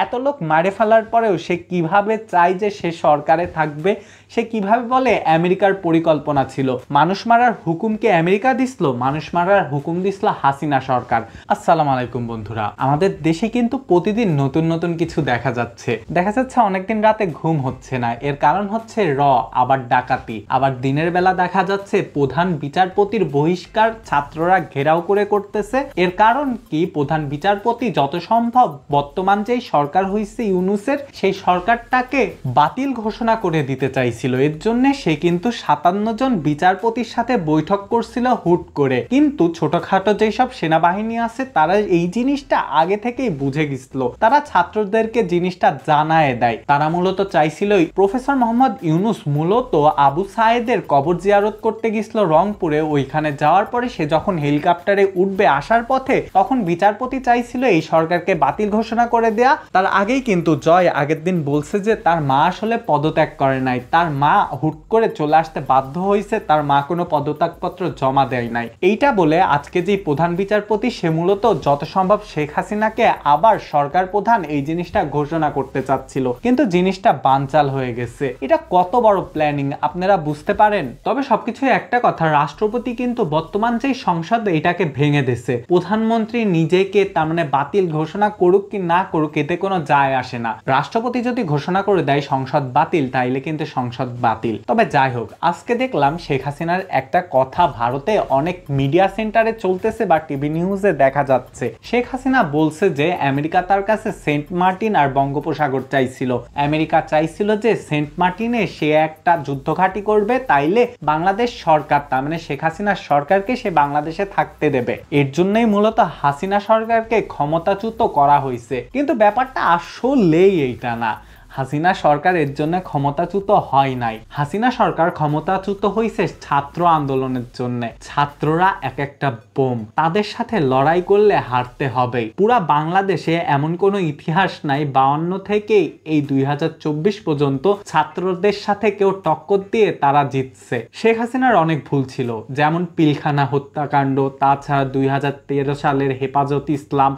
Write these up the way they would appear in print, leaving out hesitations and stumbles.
এত লোক মারে ফেলার পরেও সে কিভাবে চায় যে সে সরকারে থাকবে, সে কিভাবে বলে আমেরিকার পরিকল্পনা ছিল। মানুষ মারার হুকুম কে আমেরিকা দিছিল, মানুষ মারার হুকুম দিছিল হাসিনা সরকার। আসসালামু আলাইকুম বন্ধুরা, আমাদের দেশে কিন্তু প্রতিদিন নতুন নতুন কিছু দেখা যাচ্ছে। অনেকদিন রাতে ঘুম হচ্ছে না, এর কারণ হচ্ছে আবার ডাকাতি, আবার দিনের বেলা দেখা যাচ্ছে প্রধান বিচারপতির বহিষ্কার ছাত্ররা ঘেরাও করে করতেছে। এর কারণ কি, প্রধান বিচারপতি যত সম্ভব বর্তমান যেই সরকার হইছে ইউনূসের, সেই সরকারটাকে বাতিল ঘোষণা করে দিতে চাইছিল। এর জন্য সে কিন্তু 57 জন বিচারপতির সাথে বৈঠক করছিল হুট করে। কিন্তু ছোটখাটো যেসব সেনাবাহিনী আছে তারা এই জিনিসটা আগে থেকেই বুঝে গেছিল, তারা ছাত্রদেরকে জিনিসটা জানায় দেয়। তারা মূলত চাইছিল প্রফেসর মোহাম্মদ ইউনূস মূলত আবু সায়েদের কবর জিয়ারত করতে গেছিল রংপুরে। ওইখানে যাওয়ার পরে সে যখন হেলিকপ্টারে উঠবে আসার পথে, তখন বিচারপতি চাইছিল এই সরকারকে বাতিল ঘোষণা করে দেয়া। তার আগেই কিন্তু জয় আগের দিন বলছে যে তার মা আসলে পদত্যাগ করে নাই, তার মা হুট করে চলে আসতে বাধ্য হয়েছে, তার মা কোনো পদত্যাগপত্র জমা দেয় নাই। এইটা বলে আজকে যে প্রধান বিচারপতি সে মূলত যত সম্ভব শেখ হাসিনাকে আবার সরকার প্রধান এই জিনিসটা ঘোষণা করতে চাচ্ছিল, কিন্তু জিনিসটা বানচাল হয়ে গেছে। এটা কত বড় প্ল্যানিং আপনারা বুঝতে পারেন। তবে সবকিছুই একটা কথা, রাষ্ট্রপতি কিন্তু বর্তমান যে সংসদ এটাকে ভেঙে দিয়েছে। প্রধানমন্ত্রী নিজেকে তার মানে বাতিল ঘোষণা করুক কি না করুক এতে কোনো যায় আসে না। রাষ্ট্রপতি যদি ঘোষণা করে দেয় সংসদ বাতিল, তাইলে কিন্তু সংসদ বাতিল। তবে যাই হোক, আজকে দেখলাম শেখ হাসিনার একটা কথা ভারতে অনেক মিডিয়া সেন্টারে চলতেছে বা টিভি নিউজে দেখা যাচ্ছে। শেখ হাসিনা বলছে যে আমেরিকা তার কাছে সেন্ট মার্টিন আর বঙ্গোপসাগর চাইছিল। আমেরিকা চাইছিল যে সেন্ট মার্টিনে সে একটা যুদ্ধঘাঁটি করবে, তাইলে বাংলাদেশ সরকার তার মানে শেখ হাসিনার সরকারকে সে বাংলাদেশে থাকতে দেবে। এর জন্যই মূলত হাসিনা সরকারকে ক্ষমতাচ্যুত করা হয়েছে। কিন্তু ব্যাপারটা আসলেই এইটা না, হাসিনা সরকার এর জন্য ক্ষমতাচ্যুত হয় নাই। হাসিনা সরকার ক্ষমতাচ্যুত হয়েছে ছাত্র আন্দোলনের জন্য। ছাত্ররা এক একটা বোম, তাদের সাথে লড়াই করলে হারতে হবে। পুরা বাংলাদেশে এমন কোনো ইতিহাস নাই 52 থেকে এই 2024 পর্যন্ত ছাত্রদের সাথে কেউ টক্কর দিয়ে তারা জিতছে। শেখ হাসিনার অনেক ভুল ছিল, যেমন পিলখানা হত্যাকাণ্ড, তাছাড়া 2013 সালের হেফাজত ইসলাম,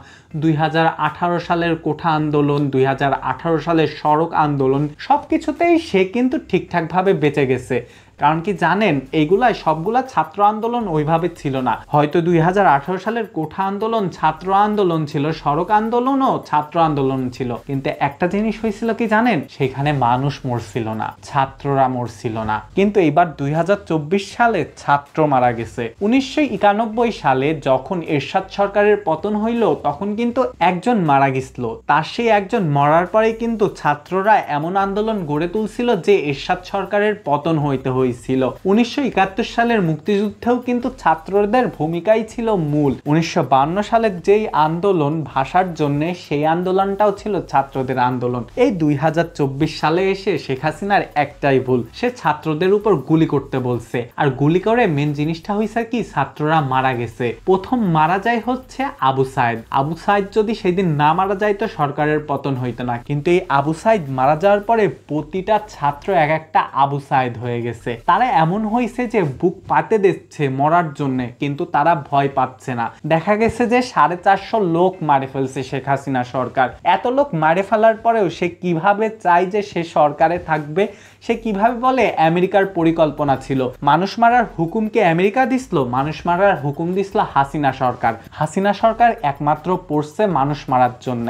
2018 সালের কোঠা আন্দোলন, 2018 সালের সড়ক আন্দোলন, সবকিছুতেই সে কিন্তু ঠিকঠাক ভাবে বেঁচে গেছে। কারণ কি জানেন, এইগুলাই সবগুলা ছাত্র আন্দোলন ওইভাবে ছিল না। হয়তো 2018 সালের কোঠা আন্দোলন ছাত্র আন্দোলন ছিল, সড়ক আন্দোলনও ছাত্র আন্দোলন ছিল, কিন্তু একটা জিনিস হয়েছিল কি জানেন, সেখানে মানুষ মরছিল না, ছাত্ররা মরছিল না। কিন্তু এবার 2024 সালে ছাত্র মারা গেছে। 1991 সালে যখন এরশাদ সরকারের পতন হইল, তখন কিন্তু একজন মারা গেছিল। তার সেই একজন মরার পরে কিন্তু ছাত্ররা এমন আন্দোলন গড়ে তুলছিল যে এরশাদ সরকারের পতন হইতে হইল। 1971 সালের মুক্তিযুদ্ধেও কিন্তু ছাত্রদের ভূমিকাই ছিল মূল। 1952 সালের যেই আন্দোলন ভাষার জন্য, সেই আন্দোলনটাও ছিল ছাত্রদের আন্দোলন। এই 2024 সালে এসে শেখ হাসিনার একটাই ভুল, সে ছাত্রদের উপর গুলি করতে বলছে। আর গুলি করে মেন জিনিসটা হয়েছে কি, ছাত্ররা মারা গেছে। প্রথম মারা যায় হচ্ছে আবু সাইদ। আবু সাইদ যদি সেদিন না মারা যায় তো সরকারের পতন হইতো না, কিন্তু এই আবু সাইদ মারা যাওয়ার পরে প্রতিটা ছাত্র এক একটা আবু সাইদ হয়ে গেছে। তারা এমন হয়েছে যে বুক পাতে দিচ্ছে মরার জন্য, কিন্তু তারা ভয় পাচ্ছে না। দেখা গেছে যে 450 লোক মারে ফেলছে শেখ হাসিনা সরকার। এত লোক মারে ফেলার পরেও সে কিভাবে চায় যে সে সরকারে থাকবে, সে কিভাবে বলে আমেরিকার পরিকল্পনা ছিল। মানুষ মারার হুকুম কে আমেরিকা দিছিল, মানুষ মারার হুকুম দিছিল হাসিনা সরকার। হাসিনা সরকার একমাত্র পড়ছে মানুষ মারার জন্য।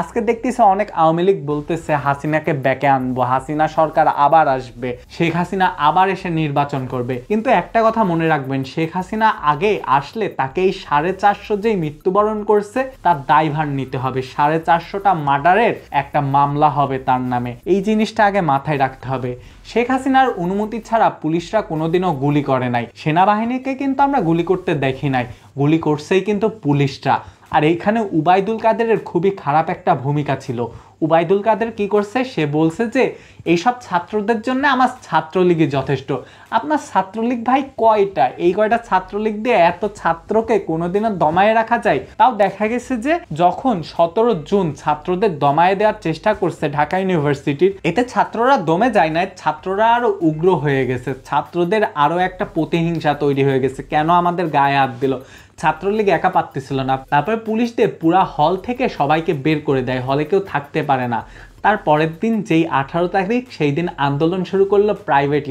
আজকে দেখতেছে অনেক আওয়ামী লীগ বলতেছে হাসিনাকে ব্যাকে আনবো, হাসিনা সরকার আবার আসবে, শেখ হাসিনা আবার এসে নির্বাচন করবে। কিন্তু একটা কথা মনে রাখবেন, শেখ হাসিনা আগে আসলে তাকে এই 450 যেই মৃত্যুবরণ করছে তার দায়ভার নিতে হবে। 450টা মার্ডারের একটা মামলা হবে তার নামে, এই জিনিসটা আগে মাথায় রাখতে হবে। শেখ হাসিনার অনুমতি ছাড়া পুলিশরা কোনোদিনও গুলি করে নাই, সেনাবাহিনীকে কিন্তু আমরা গুলি করতে দেখি নাই, গুলি করছেই কিন্তু পুলিশরা। আর এইখানে উবাইদুল কাদেরের খুবই খারাপ একটা ভূমিকা ছিল। উবাইদুল কাদের কি করছে, সে বলছে যে এইসব ছাত্রদের জন্য আমার ছাত্রলীগই যথেষ্ট। আপনার ছাত্রলীগ ভাই কয়টা? এই কয়টা ছাত্রলীগ দিয়ে এত ছাত্রকে কোনোদিনও দমায়ে রাখা যায়? তাও দেখা গেছে যে যখন 17 জুন ছাত্রদের দমায়ে দেওয়ার চেষ্টা করছে ঢাকা ইউনিভার্সিটির, এতে ছাত্ররা দমে যায় না, ছাত্ররা আরো উগ্র হয়ে গেছে, ছাত্রদের আরো একটা প্রতিহিংসা তৈরি হয়ে গেছে, কেন আমাদের গায়ে হাত দিল। ছাত্রলীগ একা পারতেছিল না, তারপরে পুলিশ দিয়ে পুরা হল থেকে সবাইকে বের করে দেয়, হলে কেউ থাকতে পারে না। তার পরের দিন যেই 18 তারিখ, সেই দিন আন্দোলন শুরু করলো প্রাইভেট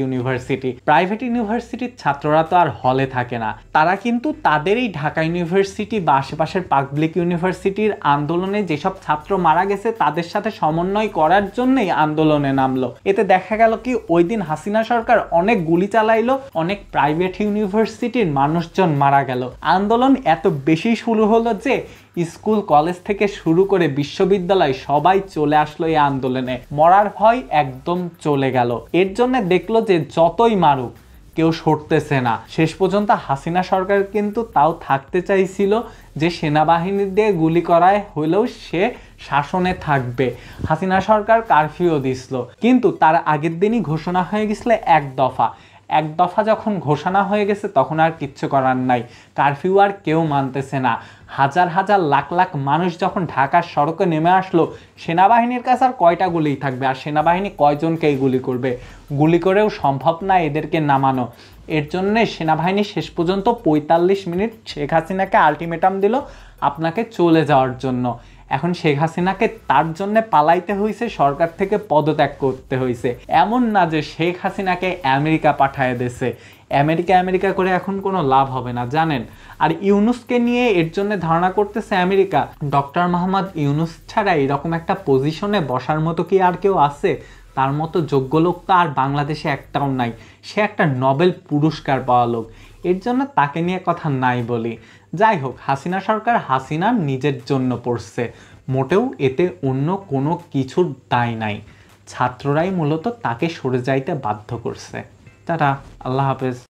ইউনিভার্সিটির ছাত্ররা তো আর হলে থাকে না, তারা কিন্তু তাদের এই ঢাকা ইউনিভার্সিটি বা আশেপাশের পাবলিক ইউনিভার্সিটির আন্দোলনে যেসব ছাত্র মারা গেছে তাদের সাথে সমন্বয় করার জন্যই আন্দোলনে নামলো। এতে দেখা গেল কি ওই দিন হাসিনা সরকার অনেক গুলি চালাইলো, অনেক প্রাইভেট ইউনিভার্সিটির মানুষজন মারা গেল। আন্দোলন এত বেশি শুরু হলো যে স্কুল কলেজ থেকে শুরু করে বিশ্ববিদ্যালয় সবাই চলে আসলো এই আন্দোলনে। মরার ভয় একদম চলে গেল। এর জন্য দেখলো যে যতই মারুক কেউ সরতেছে না। শেষ পর্যন্ত হাসিনা সরকার কিন্তু তাও থাকতে চাইছিল যে সেনাবাহিনী দিয়ে গুলি করায় হলেও সে শাসনে থাকবে। হাসিনা সরকার কারফিউ দিছিল, কিন্তু তার আগের দিনই ঘোষণা হয়ে গেছিল এক দফা যখন ঘোষণা হয়ে গেছে তখন আর কিচ্ছু করার নাই। কারফিউ আর কেউ মানতেছে না। হাজার হাজার লাখ লাখ মানুষ যখন ঢাকার সড়কে নেমে আসলো, সেনাবাহিনীর কাছে আর কয়টা গুলিই থাকবে, আর সেনাবাহিনী কয়জনকেই গুলি করবে? গুলি করেও সম্ভব না এদেরকে নামানো। এর জন্যে সেনাবাহিনী শেষ পর্যন্ত 45 মিনিট শেখ হাসিনাকে আলটিমেটাম দিল আপনাকে চলে যাওয়ার জন্য। এখন শেখ হাসিনাকে তার জন্য পালাইতে হয়েছে, সরকার থেকে পদত্যাগ করতে হয়েছে। এমন না যে শেখ হাসিনাকে আমেরিকা পাঠায় দিয়েছে। আমেরিকা করে এখন কোনো লাভ হবে না, জানেন। আর ইউনূসকে নিয়ে এর জন্য ধারণা করতেছে আমেরিকা, ডক্টর মোহাম্মদ ইউনূস ছাড়া এরকম একটা পজিশনে বসার মতো কি আর কেউ আছে? তার মতো যোগ্য লোক তো আর বাংলাদেশে একটাও নাই। সে একটা নোবেল পুরস্কার পাওয়া লোক, এর জন্য তাকে নিয়ে কথা নাই বলি। যাই হোক, হাসিনা সরকার হাসিনার নিজের জন্য পড়ছে, মোটেও এতে অন্য কোনো কিছুর দায় নাই। ছাত্ররাই মূলত তাকে সরে যাইতে বাধ্য করছে। টাটা, আল্লাহ হাফেজ।